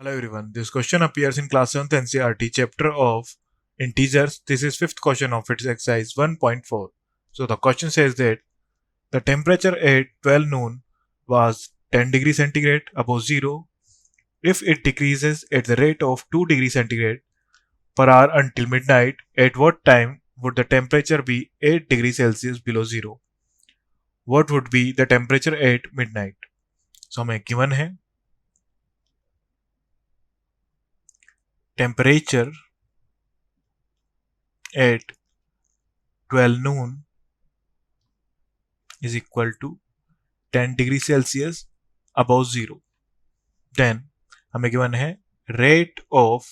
Hello everyone, this question appears in class 7th NCERT chapter of integers. This is fifth question of its exercise 1.4. So the question says that the temperature at 12 noon was 10 degrees centigrade above zero if it decreases at the rate of 2 degrees centigrade per hour until midnight. At what time would the temperature be 8 degrees Celsius below zero? What would be the temperature at midnight? So हमें given है temperature at 12 noon is equal to 10 degrees Celsius above zero. Then हमें given है rate of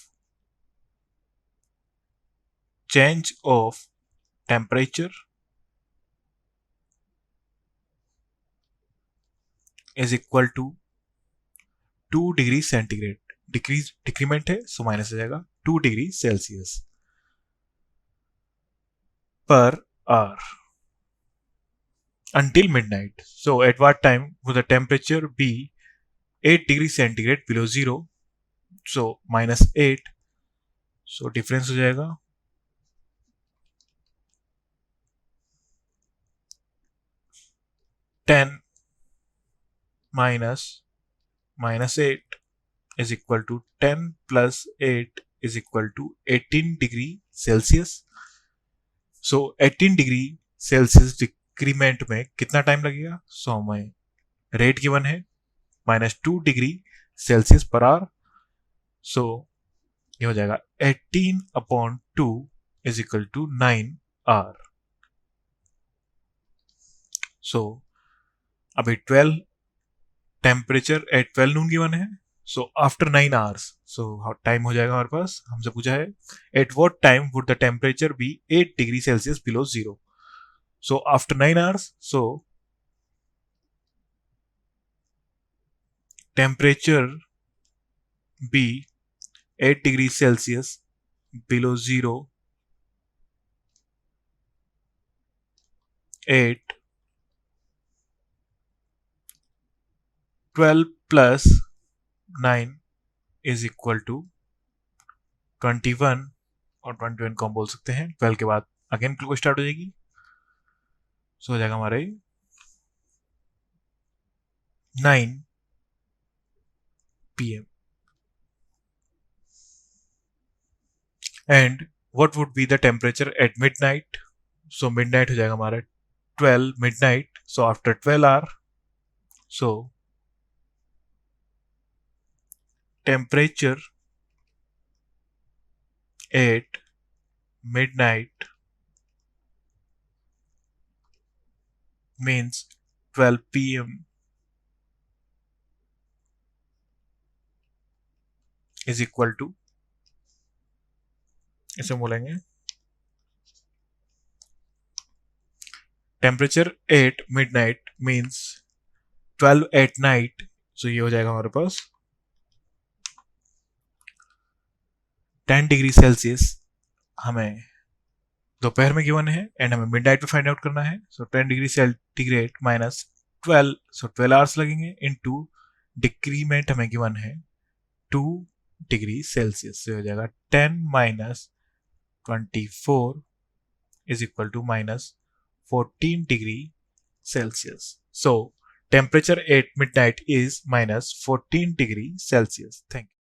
change of temperature is equal to 2 degree centigrade. Decrement है so minus हो जाएगा 2 degree Celsius per hour until midnight. So at what time would the temperature be 8 degrees centigrade below zero? So minus 8. So difference हो जाएगा 10 minus 8 is equal to 10 plus 8 is equal to 18 degree Celsius. So 18 degree Celsius decrement में कितना time लगेगा? सो हमें rate given है -2 degree Celsius पर hour. So ये हो जाएगा 18/2 is equal to 9 hour. So अभी 12 टेम्परेचर एट 12 नून गिवन है. So after 9 hours so time हो जाएगा हमारे पास. हमसे पूछा है at what time would the temperature be 8 degree Celsius below zero. So after 9 hours so temperature be 8 degree Celsius below zero at 12 plus 9 is equal to 21 और 21 को हम बोल सकते हैं 12 के बाद अगेन क्लॉक स्टार्ट हो जाएगी. सो हो जाएगा हमारे 9 PM. And what would be the temperature at midnight? So midnight हो जाएगा हमारा 12 midnight. So after 12 hour so temperature at midnight means 12 PM is equal to, इसे बोलेंगे temperature at midnight means 12 at night. so ये हो जाएगा हमारे पास 10 degree Celsius हमें दोपहर में गिवन है एंड हमें मिडनाइट में फाइंड आउट करना है. सो 10 डिग्री सेंटीग्रेड माइनस 12 सो 12 आवर्स लगेंगे इनटू डिक्रीमेंट हमें गिवन है 2 डिग्री सेल्सियस. से हो जाएगा 10 minus 24 is equal to minus 14 degree Celsius. So temperature at midnight is minus 14 degree Celsius. Thank you.